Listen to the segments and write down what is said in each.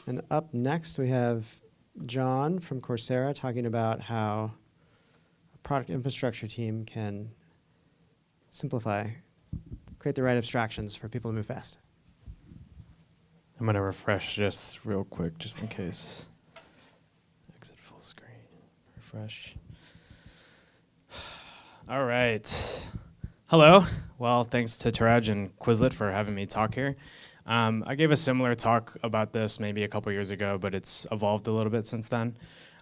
And up next, we have Jon from Coursera talking about how a product infrastructure team can simplify, create the right abstractions for people to move fast. I'm going to refresh just real quick, just in case. Exit full screen. Refresh. All right. Hello. Well, thanks to Taraj and Quizlet for having me talk here. I gave a similar talk about this maybe a couple years ago, but it's evolved a little bit since then.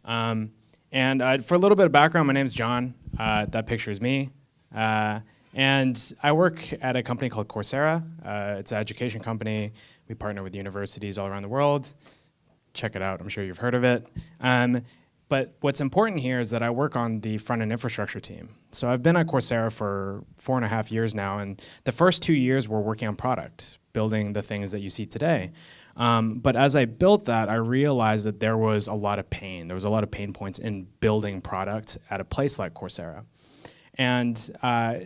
For a little bit of background, my name's Jon. That picture is me. And I work at a company called Coursera. It's an education company. We partner with universities all around the world. Check it out. I'm sure you've heard of it. But what's important here is that I work on the front-end infrastructure team. So I've been at Coursera for 4.5 years now, and the first 2 years we're working on product, building the things that you see today. But as I built that, I realized that there was a lot of pain. There was a lot of pain points in building product at a place like Coursera. And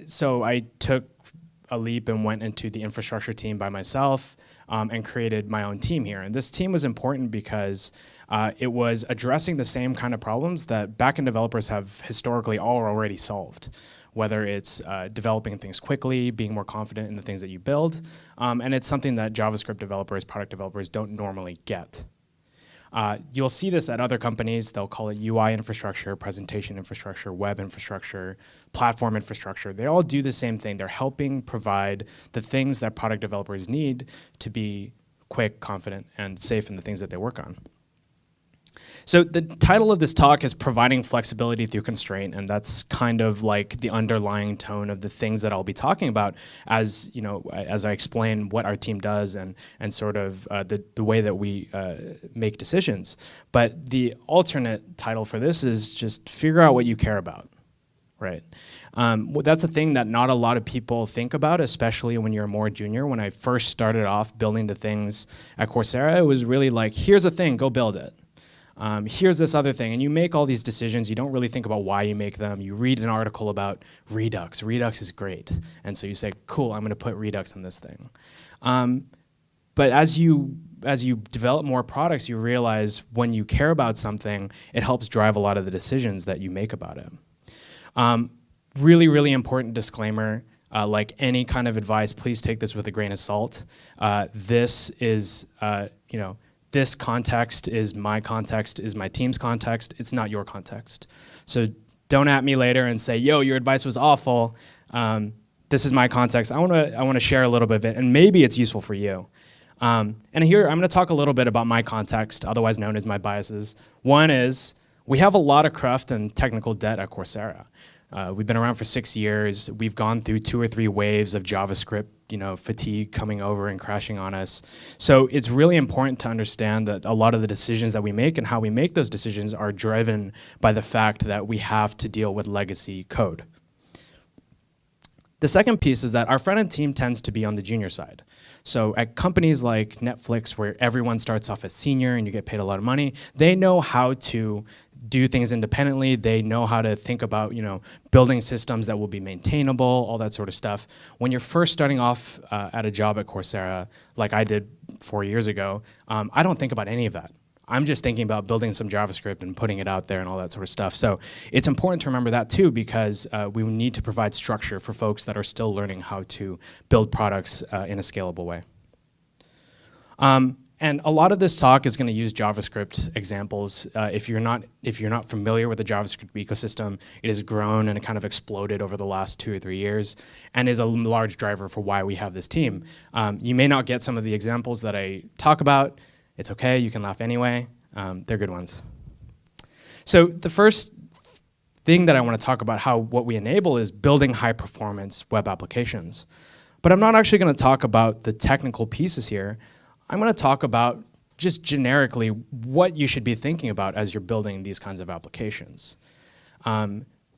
so I took a leap and went into the infrastructure team by myself and created my own team here. And this team was important because it was addressing the same kind of problems that backend developers have historically already solved, whether it's developing things quickly, being more confident in the things that you build, and it's something that JavaScript developers, product developers don't normally get. You'll see this at other companies. They'll call it UI infrastructure, presentation infrastructure, web infrastructure, platform infrastructure. They all do the same thing. They're helping provide the things that product developers need to be quick, confident, and safe in the things that they work on. So the title of this talk is Providing Flexibility Through Constraint, and that's kind of like the underlying tone of the things that I'll be talking about as, as I explain what our team does and sort of the way that we make decisions. But the alternate title for this is just figure out what you care about, right? That's a thing that not a lot of people think about, especially when you're more junior. When I first started off building the things at Coursera, it was really like, here's a thing, go build it. Here's this other thing, and you make all these decisions. You don't really think about why you make them. You read an article about Redux. Redux is great, and so you say, cool, I'm going to put Redux on this thing. But as you develop more products, you realize when you care about something, it helps drive a lot of the decisions that you make about it. Really, really important disclaimer. Like any kind of advice, please take this with a grain of salt. This is, this context is my team's context. It's not your context. So don't at me later and say, yo, your advice was awful. This is my context. I want to share a little bit of it, and maybe it's useful for you. And here I'm going to talk a little bit about my context, otherwise known as my biases. One is we have a lot of craft and technical debt at Coursera. We've been around for 6 years. We've gone through 2 or 3 waves of JavaScript, fatigue coming over and crashing on us. So it's really important to understand that a lot of the decisions that we make and how we make those decisions are driven by the fact that we have to deal with legacy code. The second piece is that our front-end team tends to be on the junior side. So at companies like Netflix, where everyone starts off as senior and you get paid a lot of money, they know how to do things independently. They know how to think about, building systems that will be maintainable, all that sort of stuff. When you're first starting off at a job at Coursera, like I did 4 years ago, I don't think about any of that. I'm just thinking about building some JavaScript and putting it out there and all that sort of stuff. So it's important to remember that too, because we need to provide structure for folks that are still learning how to build products in a scalable way. And a lot of this talk is going to use JavaScript examples. If you're not familiar with the JavaScript ecosystem, it has grown and it kind of exploded over the last 2 or 3 years, and is a large driver for why we have this team. You may not get some of the examples that I talk about. It's okay, you can laugh anyway. They're good ones. So the first thing that I want to talk about what we enable is building high performance web applications. But I'm not actually going to talk about the technical pieces here. I'm going to talk about just generically what you should be thinking about as you're building these kinds of applications.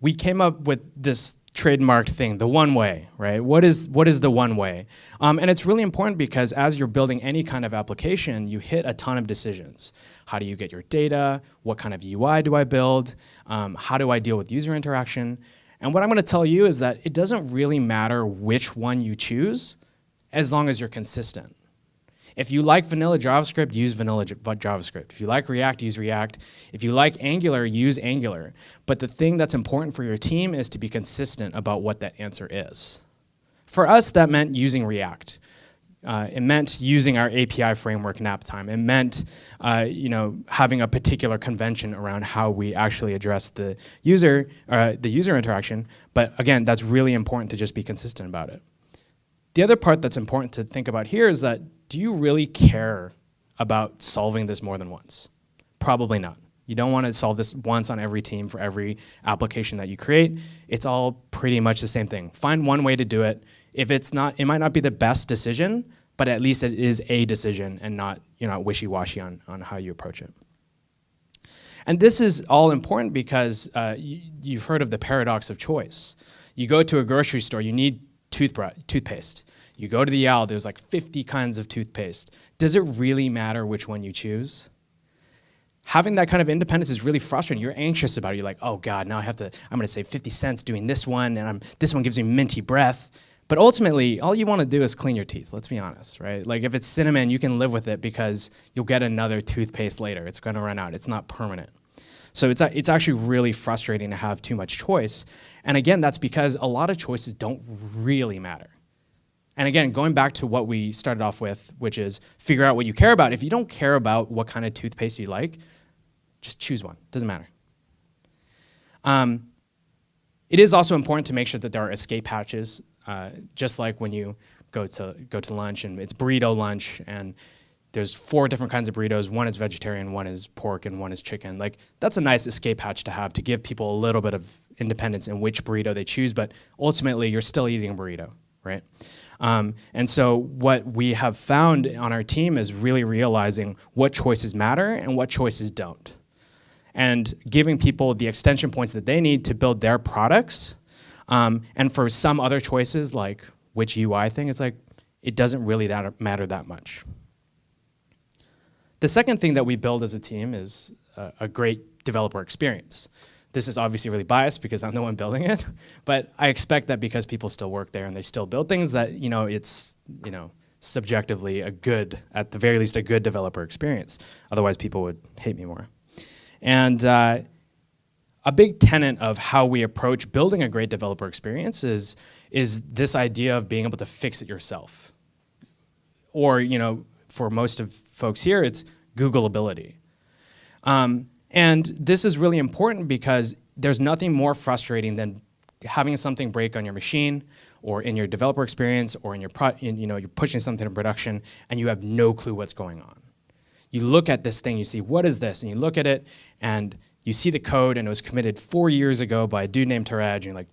We came up with this trademarked thing, the one way, right? What is the one way? And it's really important because as you're building any kind of application, you hit a ton of decisions. How do you get your data? What kind of UI do I build? How do I deal with user interaction? And what I'm going to tell you is that it doesn't really matter which one you choose as long as you're consistent. If you like vanilla JavaScript, use vanilla JavaScript. If you like React, use React. If you like Angular, use Angular. But the thing that's important for your team is to be consistent about what that answer is. For us, that meant using React. It meant using our API framework Naptime. It meant having a particular convention around how we actually address the user interaction. But again, that's really important to just be consistent about it. The other part that's important to think about here is that, do you really care about solving this more than once? Probably not. You don't want to solve this once on every team for every application that you create. It's all pretty much the same thing. Find one way to do it. If it's not, it might not be the best decision, but at least it is a decision and not, you're not wishy-washy on how you approach it. And this is all important because you've heard of the paradox of choice. You go to a grocery store, you need toothpaste. You go to the aisle, there's like 50 kinds of toothpaste. Does it really matter which one you choose? Having that kind of independence is really frustrating. You're anxious about it. You're like, oh God, now I'm gonna save 50 cents doing this one, and this one gives me minty breath. But ultimately, all you wanna do is clean your teeth, let's be honest, right? Like if it's cinnamon, you can live with it because you'll get another toothpaste later. It's gonna run out, it's not permanent. So it's actually really frustrating to have too much choice. And again, that's because a lot of choices don't really matter. And again, going back to what we started off with, which is figure out what you care about. If you don't care about what kind of toothpaste you like, just choose one, doesn't matter. It is also important to make sure that there are escape hatches, just like when you go to lunch and it's burrito lunch and there's 4 different kinds of burritos. One is vegetarian, one is pork, and one is chicken. Like, that's a nice escape hatch to have to give people a little bit of independence in which burrito they choose, but ultimately you're still eating a burrito, right? And so what we have found on our team is really realizing what choices matter and what choices don't. And giving people the extension points that they need to build their products. And for some other choices, like which UI thing, it's like, it doesn't really matter that much. The second thing that we build as a team is a great developer experience. This is obviously really biased because I'm the one building it, but I expect that because people still work there and they still build things that, it's, subjectively at the very least, a good developer experience. Otherwise, people would hate me more. And a big tenet of how we approach building a great developer experience is this idea of being able to fix it yourself. Or, for most of folks here, it's Googleability. And this is really important because there's nothing more frustrating than having something break on your machine or in your developer experience or you're pushing something in production and you have no clue what's going on. You look at this thing, you see, what is this? And you look at it and you see the code and it was committed 4 years ago by a dude named Taraj, and you're like,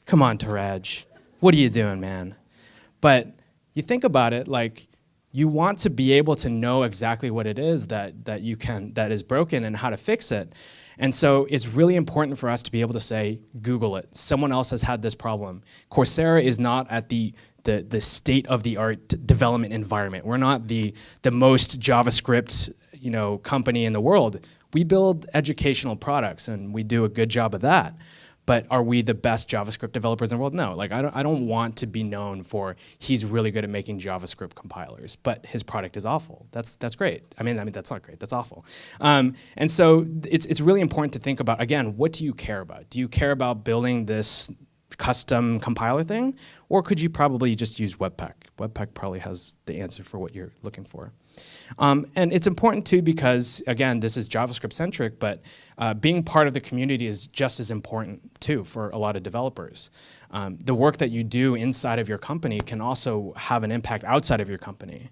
come on, Taraj, what are you doing, man? But you think about it, like, you want to be able to know exactly what it is that is broken and how to fix it. And so it's really important for us to be able to say, Google it. Someone else has had this problem. Coursera is not at the state-of-the-art development environment. We're not the most JavaScript company in the world. We build educational products, and we do a good job of that. But are we the best JavaScript developers in the world? No. Like, I don't want to be known for he's really good at making JavaScript compilers, but his product is awful. That's great. I mean that's not great. That's awful. And so it's really important to think about, again, what do you care about? Do you care about building this custom compiler thing, or could you probably just use Webpack? Webpack probably has the answer for what you're looking for. And it's important too because, again, this is JavaScript centric, but being part of the community is just as important too for a lot of developers. The work that you do inside of your company can also have an impact outside of your company.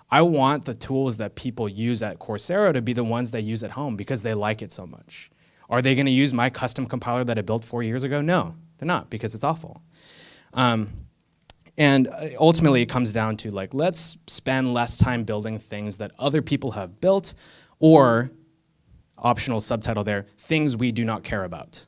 I want the tools that people use at Coursera to be the ones they use at home because they like it so much. Are they gonna use my custom compiler that I built 4 years ago? No, they're not, because it's awful. And ultimately, it comes down to, like, let's spend less time building things that other people have built, or, optional subtitle there, things we do not care about.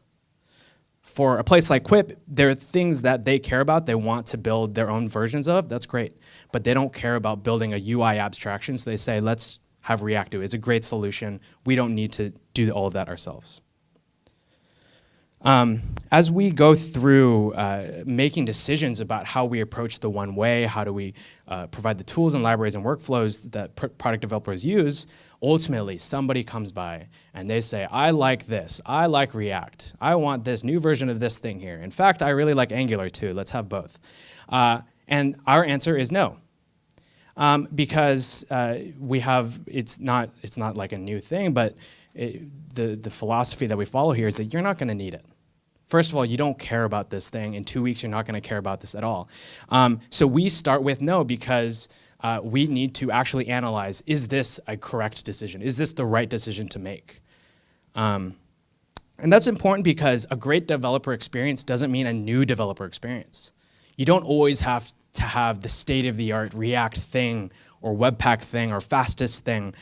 For a place like Quip, there are things that they care about, they want to build their own versions of, that's great. But they don't care about building a UI abstraction, so they say, let's have React do it. It's a great solution. We don't need to do all of that ourselves. As we go through making decisions about how we approach the one way, how do we provide the tools and libraries and workflows that product developers use, ultimately somebody comes by and they say, I like this, I like React, I want this new version of this thing here. In fact, I really like Angular too, let's have both. And our answer is no. Because it's not like a new thing, but the philosophy that we follow here is that you're not going to need it. First of all, you don't care about this thing. In 2 weeks, you're not going to care about this at all. So we start with no because we need to actually analyze, is this a correct decision? Is this the right decision to make? And that's important because a great developer experience doesn't mean a new developer experience. You don't always have to have the state-of-the-art React thing or Webpack thing or fastest thing.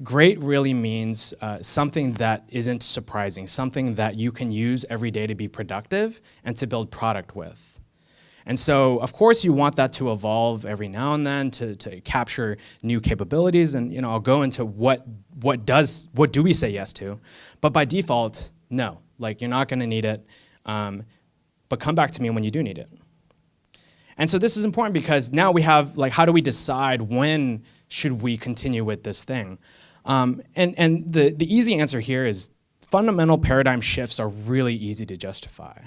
Great really means something that isn't surprising, something that you can use every day to be productive and to build product with. And so, of course, you want that to evolve every now and then to capture new capabilities. And I'll go into what do we say yes to, but by default, no. Like you're not going to need it, but come back to me when you do need it. And so this is important because now we have, like, how do we decide when should we continue with this thing? And the easy answer here is fundamental paradigm shifts are really easy to justify.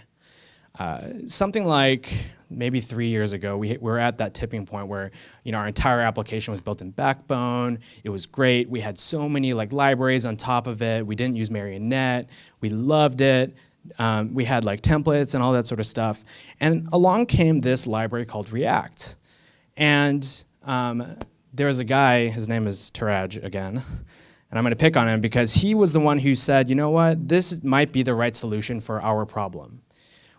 Something like maybe 3 years ago, we were at that tipping point where our entire application was built in Backbone. It was great. We had so many libraries on top of it. We didn't use Marionette. We loved it. We had templates and all that sort of stuff. And along came this library called React. And there was a guy, his name is Taraj again, and I'm going to pick on him because he was the one who said, you know what, this might be the right solution for our problem.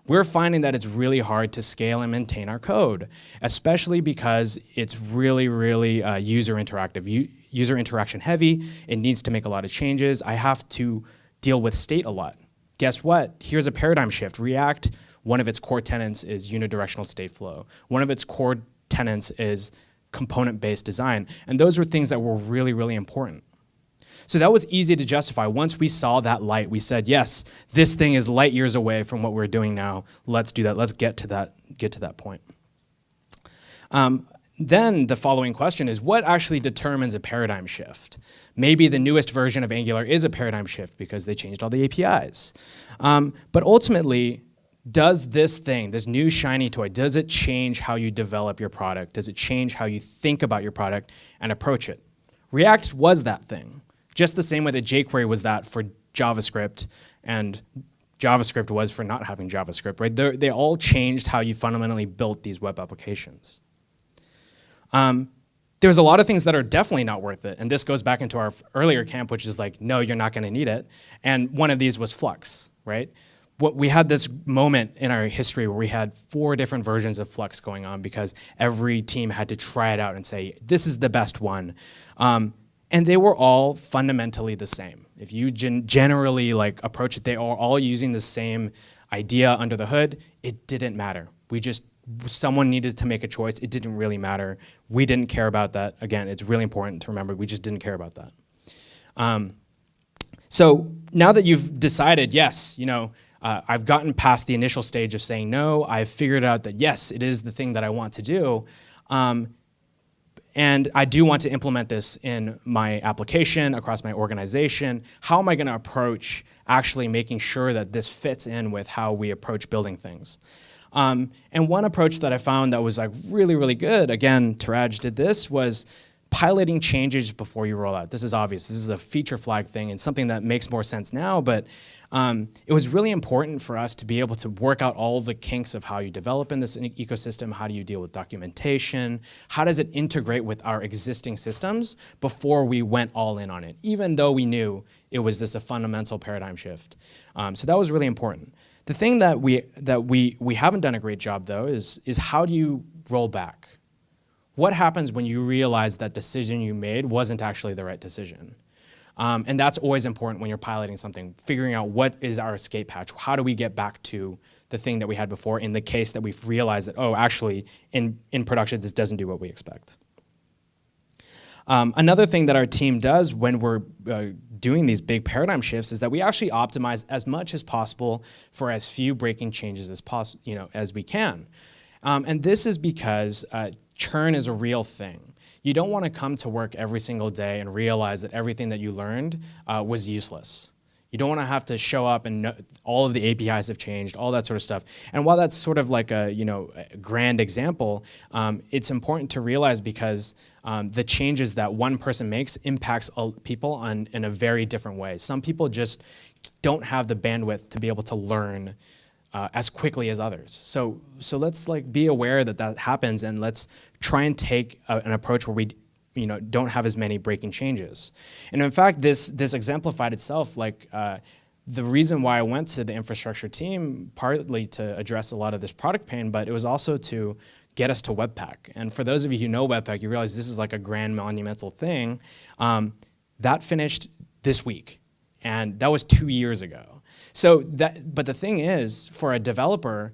We're finding that it's really hard to scale and maintain our code, especially because it's really, really user interaction heavy. It needs to make a lot of changes. I have to deal with state a lot. Guess what? Here's a paradigm shift. React, one of its core tenets is unidirectional state flow. One of its core tenets is component-based design. And those were things that were really, really important. So that was easy to justify. Once we saw that light, we said, yes, this thing is light years away from what we're doing now. Let's do that. Let's get to that point. Then the following question is, what actually determines a paradigm shift? Maybe the newest version of Angular is a paradigm shift because they changed all the APIs. But ultimately, does this thing, this new shiny toy, does it change how you develop your product? Does it change how you think about your product and approach it? React was that thing, just the same way that jQuery was that for JavaScript and JavaScript was for not having JavaScript, right? They all changed how you fundamentally built these web applications. There's a lot of things that are definitely not worth it, and this goes back into our earlier camp, which is no, you're not going to need it. And one of these was Flux, right? We had this moment in our history where we had 4 different versions of Flux going on because every team had to try it out and say, this is the best one. And they were all fundamentally the same. If you generally approach it, they are all using the same idea under the hood. It didn't matter. Someone needed to make a choice. It didn't really matter. We didn't care about that. Again, it's really important to remember, we just didn't care about that. So now that you've decided, yes, I've gotten past the initial stage of saying no, I've figured out that yes, it is the thing that I want to do, and I do want to implement this in my application, across my organization. How am I going to approach actually making sure that this fits in with how we approach building things? And one approach that I found that was really, really good, again, Taraj did this, was piloting changes before you roll out. This is obvious. This is a feature flag thing and something that makes more sense now, but it was really important for us to be able to work out all the kinks of how you develop in this ecosystem. How do you deal with documentation? How does it integrate with our existing systems before we went all in on it, even though we knew it was a fundamental paradigm shift. So that was really important. The thing that we haven't done a great job, though, is how do you roll back? What happens when you realize that decision you made wasn't actually the right decision? And that's always important when you're piloting something, figuring out what is our escape hatch. How do we get back to the thing that we had before in the case that we've realized that, oh, actually, in production, this doesn't do what we expect. Another thing that our team does when we're doing these big paradigm shifts is that we actually optimize as much as possible for as few breaking changes as we can. And this is because churn is a real thing. You don't want to come to work every single day and realize that everything that you learned was useless. You don't want to have to show up and know all of the APIs have changed, all that sort of stuff. And while that's sort of like a grand example, it's important to realize because the changes that one person makes impacts people in a very different way. Some people just don't have the bandwidth to be able to learn as quickly as others. So let's be aware that that happens, and let's try and take an approach where we don't have as many breaking changes. And in fact, this exemplified itself. The reason why I went to the infrastructure team, partly to address a lot of this product pain, but it was also to get us to Webpack. And for those of you who know Webpack, you realize this is like a grand monumental thing. That finished this week, and that was 2 years ago. But the thing is, for a developer,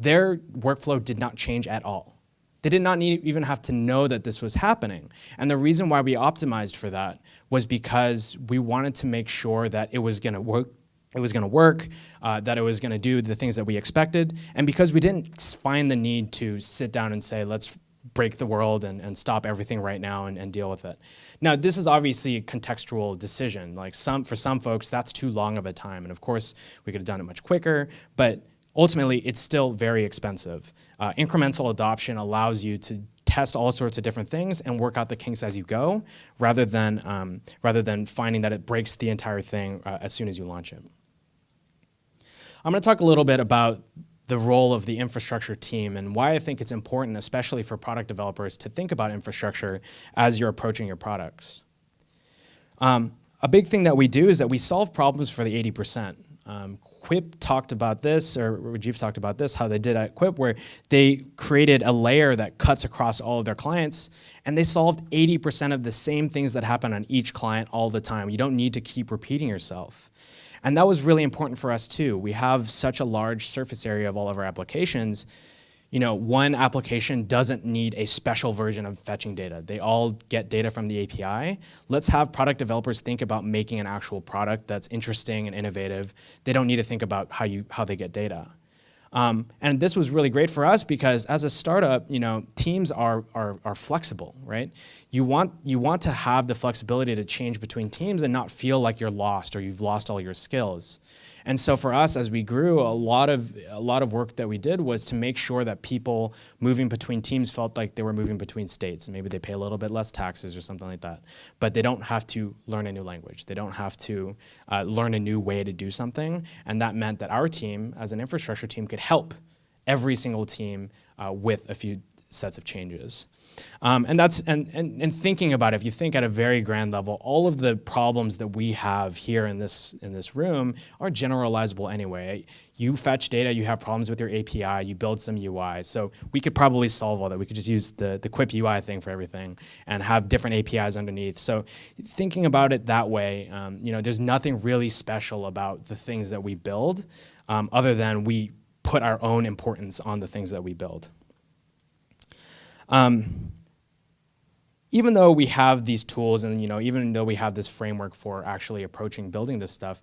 their workflow did not change at all. They did not even have to know that this was happening. And the reason why we optimized for that was because we wanted to make sure that it was going to work, that it was going to do the things that we expected, and because we didn't find the need to sit down and say, let's break the world and stop everything right now and deal with it. Now, this is obviously a contextual decision. For some folks, that's too long of a time, and of course, we could have done it much quicker, but ultimately, it's still very expensive. Incremental adoption allows you to test all sorts of different things and work out the kinks as you go, rather than finding that it breaks the entire thing as soon as you launch it. I'm going to talk a little bit about the role of the infrastructure team and why I think it's important, especially for product developers, to think about infrastructure as you're approaching your products. A big thing that we do is that we solve problems for the 80%. Quip talked about this, or Rajiv talked about this, how they did at Quip, where they created a layer that cuts across all of their clients, and they solved 80% of the same things that happen on each client all the time. You don't need to keep repeating yourself. And that was really important for us too. We have such a large surface area of all of our applications. One application doesn't need a special version of fetching data. They all get data from the API. Let's have product developers think about making an actual product that's interesting and innovative. They don't need to think about how they get data. And this was really great for us because as a startup, teams are flexible, right? You want to have the flexibility to change between teams and not feel like you're lost or you've lost all your skills. And so for us, as we grew, a lot of work that we did was to make sure that people moving between teams felt like they were moving between states. And maybe they pay a little bit less taxes or something like that. But they don't have to learn a new language. They don't have to learn a new way to do something. And that meant that our team, as an infrastructure team, could help every single team with a few sets of changes. And thinking about it, if you think at a very grand level, all of the problems that we have here in this room are generalizable anyway. You fetch data, you have problems with your API, you build some UI. So we could probably solve all that. We could just use the Quip UI thing for everything and have different APIs underneath. So thinking about it that way, there's nothing really special about the things that we build other than we put our own importance on the things that we build. Even though we have these tools and even though we have this framework for actually approaching building this stuff,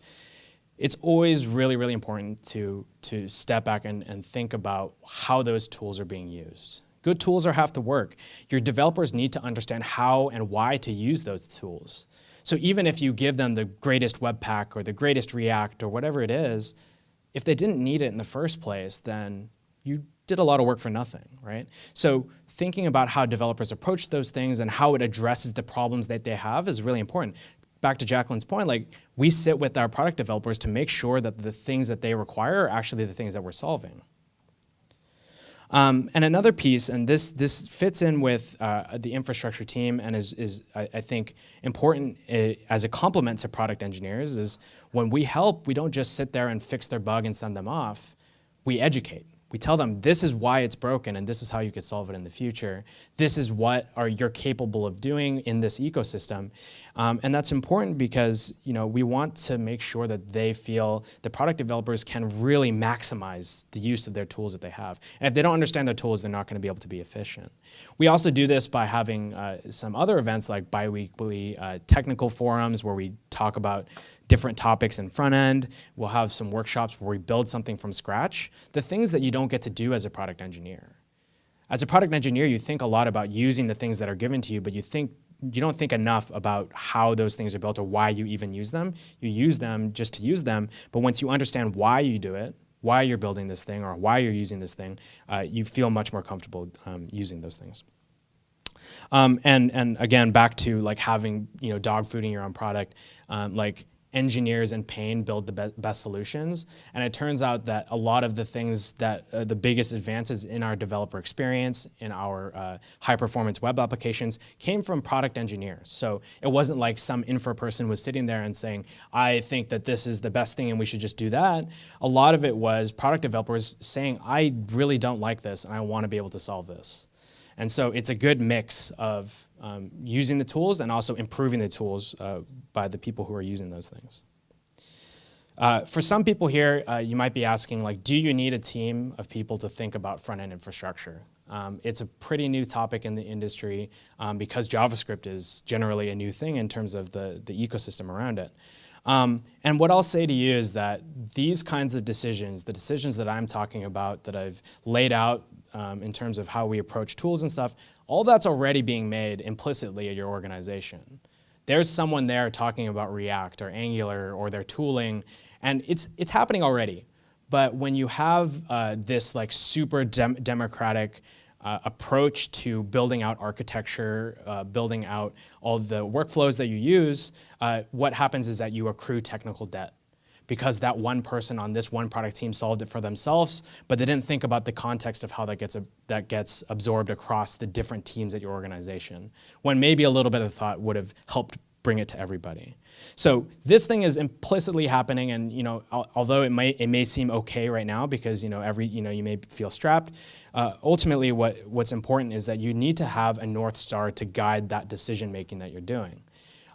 it's always really, really important to step back and think about how those tools are being used. Good tools are half the work. Your developers need to understand how and why to use those tools. So even if you give them the greatest Webpack or the greatest React or whatever it is, if they didn't need it in the first place, then you did a lot of work for nothing, right? So thinking about how developers approach those things and how it addresses the problems that they have is really important. Back to Jacqueline's point, we sit with our product developers to make sure that the things that they require are actually the things that we're solving. And another piece, and this fits in with the infrastructure team and is I think important as a complement to product engineers, is when we help, we don't just sit there and fix their bug and send them off. We educate. We tell them this is why it's broken and this is how you could solve it in the future. This is what you're capable of doing in this ecosystem. And that's important because we want to make sure that they feel the product developers can really maximize the use of their tools that they have. And if they don't understand their tools, they're not going to be able to be efficient. We also do this by having some other events like bi-weekly technical forums where we talk about different topics in front end. We'll have some workshops where we build something from scratch. The things that you don't get to do as a product engineer. As a product engineer, you think a lot about using the things that are given to you, but you don't think enough about how those things are built or why you even use them. You use them just to use them, but once you understand why you do it, why you're building this thing or why you're using this thing, you feel much more comfortable using those things. And again, back to like having dog fooding your own product, like engineers in pain build the best solutions. And it turns out that a lot of the things that the biggest advances in our developer experience, in our high performance web applications came from product engineers. So it wasn't like some infra person was sitting there and saying, I think that this is the best thing and we should just do that. A lot of it was product developers saying, I really don't like this and I want to be able to solve this. And so it's a good mix of using the tools and also improving the tools by the people who are using those things. For some people here, you might be asking, like, do you need a team of people to think about front-end infrastructure? It's a pretty new topic in the industry because JavaScript is generally a new thing in terms of the ecosystem around it. And what I'll say to you is that these kinds of decisions, the decisions that I'm talking about, that I've laid out in terms of how we approach tools and stuff, all that's already being made implicitly at your organization. There's someone there talking about React or Angular or their tooling, and it's happening already. But when you have this like super democratic approach to building out architecture, building out all the workflows that you use, what happens is that you accrue technical debt because that one person on this one product team solved it for themselves, but they didn't think about the context of how that gets absorbed across the different teams at your organization, when maybe a little bit of thought would have helped bring it to everybody. So this thing is implicitly happening, and although it may seem okay right now because you may feel strapped, ultimately what's important is that you need to have a North Star to guide that decision making that you're doing.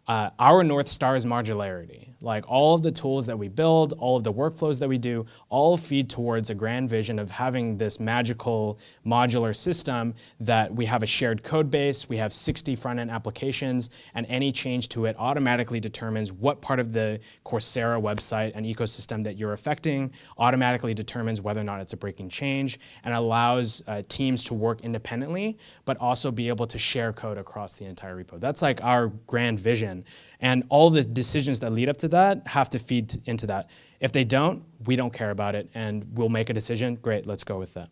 Our North Star is modularity. Like all of the tools that we build, all of the workflows that we do, all feed towards a grand vision of having this magical modular system that we have a shared code base, we have 60 front-end applications, and any change to it automatically determines what part of the Coursera website and ecosystem that you're affecting, automatically determines whether or not it's a breaking change, and allows teams to work independently, but also be able to share code across the entire repo. That's like our grand vision. And all the decisions that lead up to that have to feed into that. If they don't, we don't care about it, and we'll make a decision. Great, let's go with that.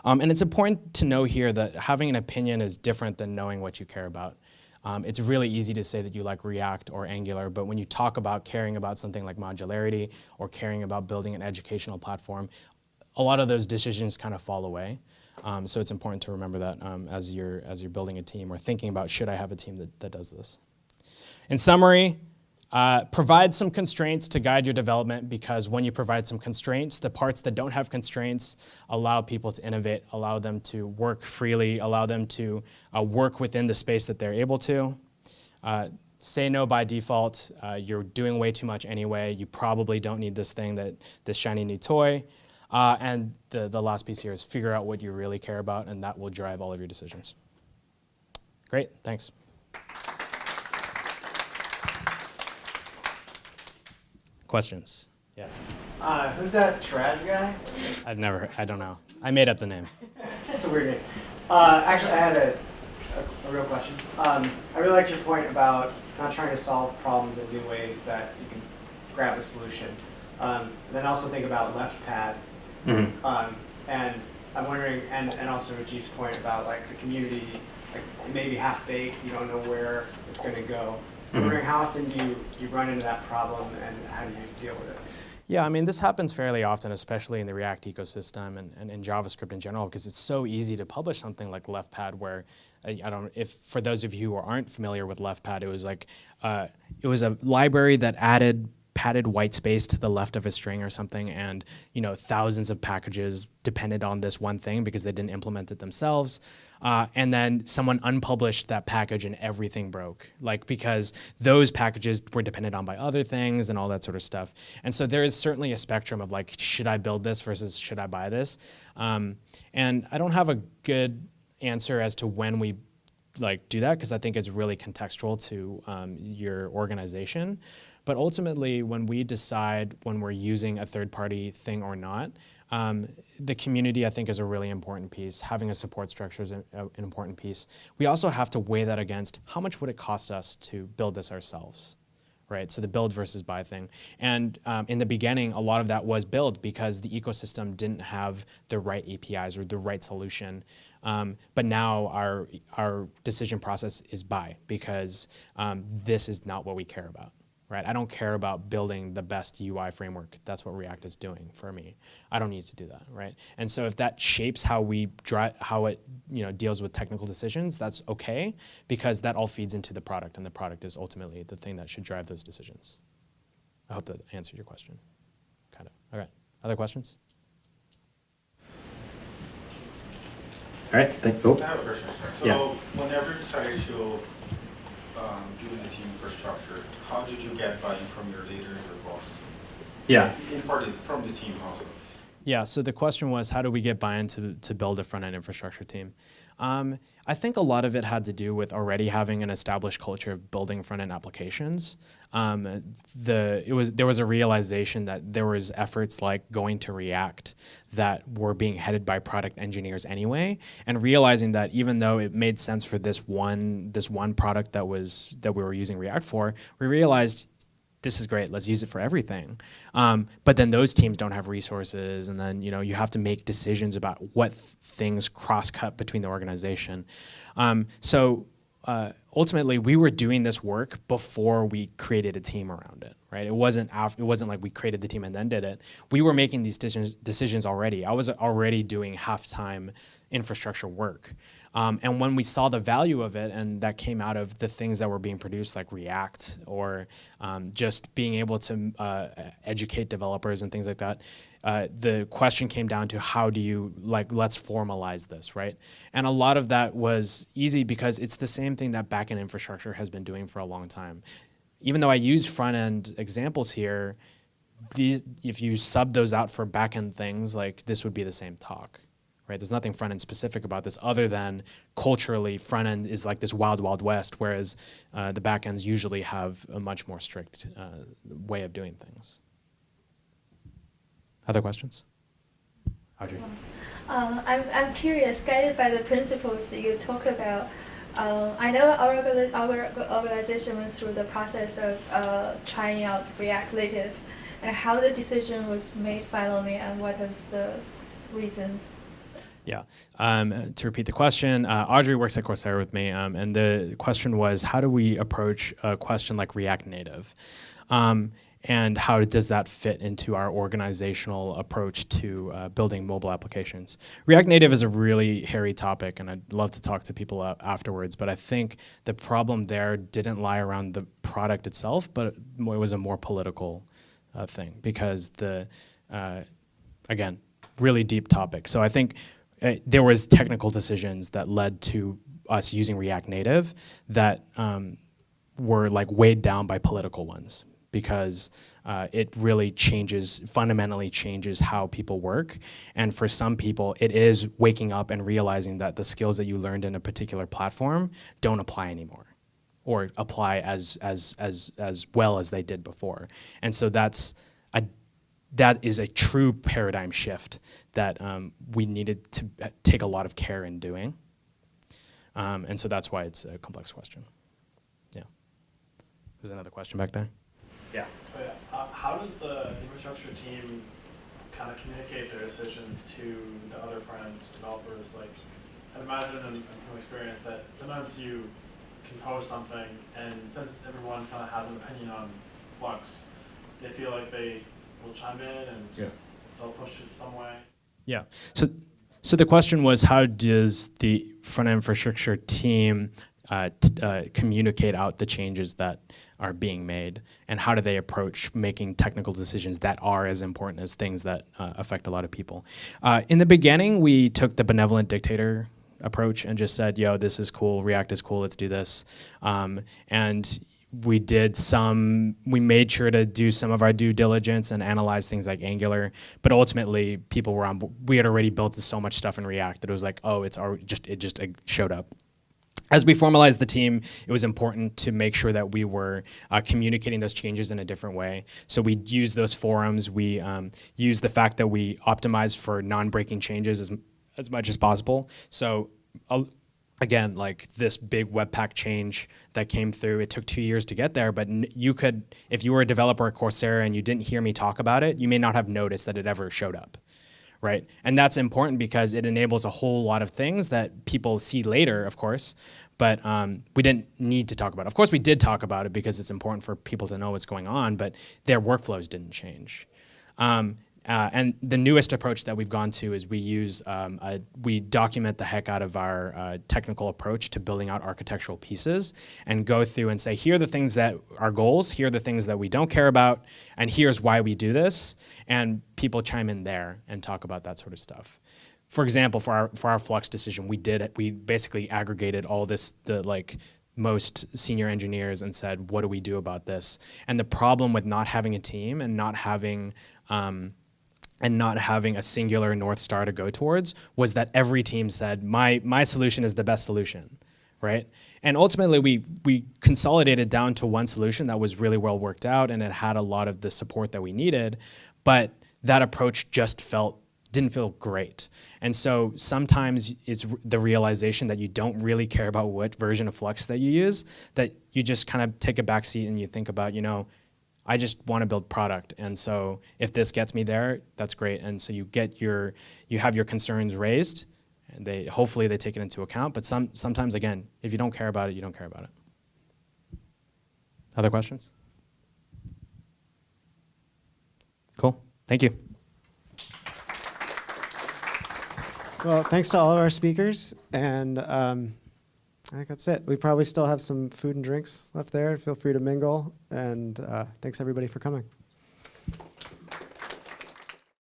And it's important to know here that having an opinion is different than knowing what you care about. It's really easy to say that you like React or Angular, but when you talk about caring about something like modularity or caring about building an educational platform, a lot of those decisions kind of fall away. So it's important to remember that as you're building a team or thinking about, should I have a team that does this? In summary, provide some constraints to guide your development, because when you provide some constraints, the parts that don't have constraints allow people to innovate, allow them to work freely, allow them to work within the space that they're able to. Say no by default. You're doing way too much anyway. You probably don't need this thing, this shiny new toy. And the last piece here is figure out what you really care about, and that will drive all of your decisions. Great, thanks. Questions? Yeah. Who's that Taraj guy? I don't know. I made up the name. That's a weird name. Actually, I had a real question. I really liked your point about not trying to solve problems in new ways, that you can grab a solution. Then also think about left pad. Mm-hmm. And I'm wondering, and also Rajiv's point about like the community, like maybe half baked, you don't know where it's going to go. I'm wondering how often do you run into that problem, and how do you deal with it? Yeah, I mean, this happens fairly often, especially in the React ecosystem and in JavaScript in general, because it's so easy to publish something like LeftPad, where if for those of you who aren't familiar with LeftPad, it was like it was a library that added padded white space to the left of a string or something, and thousands of packages depended on this one thing because they didn't implement it themselves. And then someone unpublished that package and everything broke, because those packages were depended on by other things and all that sort of stuff. And so there is certainly a spectrum of should I build this versus should I buy this? And I don't have a good answer as to when we do that, because I think it's really contextual to your organization. But ultimately, when we decide when we're using a third-party thing or not, the community, I think, is a really important piece. Having a support structure is an important piece. We also have to weigh that against how much would it cost us to build this ourselves, right? So the build versus buy thing. And in the beginning, a lot of that was build because the ecosystem didn't have the right APIs or the right solution. But now our decision process is buy because this is not what we care about. Right? I don't care about building the best UI framework. That's what React is doing for me. I don't need to do that, right? And so if that shapes how it deals with technical decisions, that's okay, because that all feeds into the product, and the product is ultimately the thing that should drive those decisions. I hope that answered your question. Kind of. All right. Other questions? All right. I have a question. So whenever you decided to do the team infrastructure, how did you get buy-in from your leaders or boss? Yeah. From the team also. Yeah, so the question was, how do we get buy-in to build a front-end infrastructure team? I think a lot of it had to do with already having an established culture of building front-end applications. There was a realization that there was efforts like going to React that were being headed by product engineers anyway, and realizing that even though it made sense for this one product that we were using React for, we realized this is great, let's use it for everything. But then those teams don't have resources, and then you have to make decisions about what things cross-cut between the organization. So ultimately, we were doing this work before we created a team around it, right? It wasn't like we created the team and then did it. We were making these decisions already. I was already doing half-time infrastructure work. And when we saw the value of it, and that came out of the things that were being produced like React, or just being able to educate developers and things like that, the question came down to how do you, let's formalize this, right? And a lot of that was easy because it's the same thing that backend infrastructure has been doing for a long time. Even though I use front-end examples here, if you sub those out for backend things, this would be the same talk. Right? There's nothing front-end specific about this other than culturally front-end is like this wild, wild west, whereas the back-ends usually have a much more strict way of doing things. Other questions? Audrey? I'm curious, guided by the principles you talk about, I know our organization went through the process of trying out React Native, and how the decision was made finally, and what was the reasons? Yeah. To repeat the question, Audrey works at Coursera with me, and the question was, how do we approach a question like React Native? And how does that fit into our organizational approach to building mobile applications? React Native is a really hairy topic, and I'd love to talk to people afterwards, but I think the problem there didn't lie around the product itself, but it was a more political thing, because again, really deep topic. So I think there was technical decisions that led to us using React Native that were weighed down by political ones, because it really fundamentally changes how people work. And for some people, it is waking up and realizing that the skills that you learned in a particular platform don't apply anymore, or apply as well as they did before. And so that is a true paradigm shift that we needed to take a lot of care in doing. And so that's why it's a complex question. Yeah. There's another question back there. Yeah. Oh, yeah. How does the infrastructure team kind of communicate their decisions to the other front-end developers? I'd imagine from experience that sometimes you compose something, and since everyone kind of has an opinion on Flux, they feel like they will chime in and they'll push it some way. Yeah. So the question was, how does the front-end infrastructure team communicate out the changes that are being made, and how do they approach making technical decisions that are as important as things that affect a lot of people. In the beginning, we took the benevolent dictator approach and just said, yo, this is cool, React is cool, let's do this. And we made sure to do some of our due diligence and analyze things like Angular, but ultimately people were we had already built so much stuff in React that it was like, oh, it just showed up. As we formalized the team, it was important to make sure that we were communicating those changes in a different way. So we used those forums. We used the fact that we optimized for non-breaking changes as much as possible. So again, like this big Webpack change that came through, it took 2 years to get there, but you could, if you were a developer at Coursera and you didn't hear me talk about it, you may not have noticed that it ever showed up. Right? And that's important because it enables a whole lot of things that people see later, of course, but we didn't need to talk about it. Of course, we did talk about it because it's important for people to know what's going on, but their workflows didn't change. And the newest approach that we've gone to is we document the heck out of our technical approach to building out architectural pieces and go through and say, here are the things that are goals, here are the things that we don't care about, and here's why we do this. And people chime in there and talk about that sort of stuff. For example, for our Flux decision, we basically aggregated all the most senior engineers and said, what do we do about this? And the problem with not having a team and not having a singular North Star to go towards was that every team said, my solution is the best solution, right? And ultimately, we consolidated down to one solution that was really well worked out, and it had a lot of the support that we needed, but that approach just didn't feel great. And so sometimes it's the realization that you don't really care about what version of Flux that you use, that you just kind of take a back seat and you think about, I just want to build product, and so if this gets me there, that's great. And so you have your concerns raised, and hopefully they take it into account. But sometimes, again, if you don't care about it, you don't care about it. Other questions? Cool. Thank you. Well, thanks to all of our speakers, and I think that's it. We probably still have some food and drinks left there. Feel free to mingle, and thanks everybody for coming.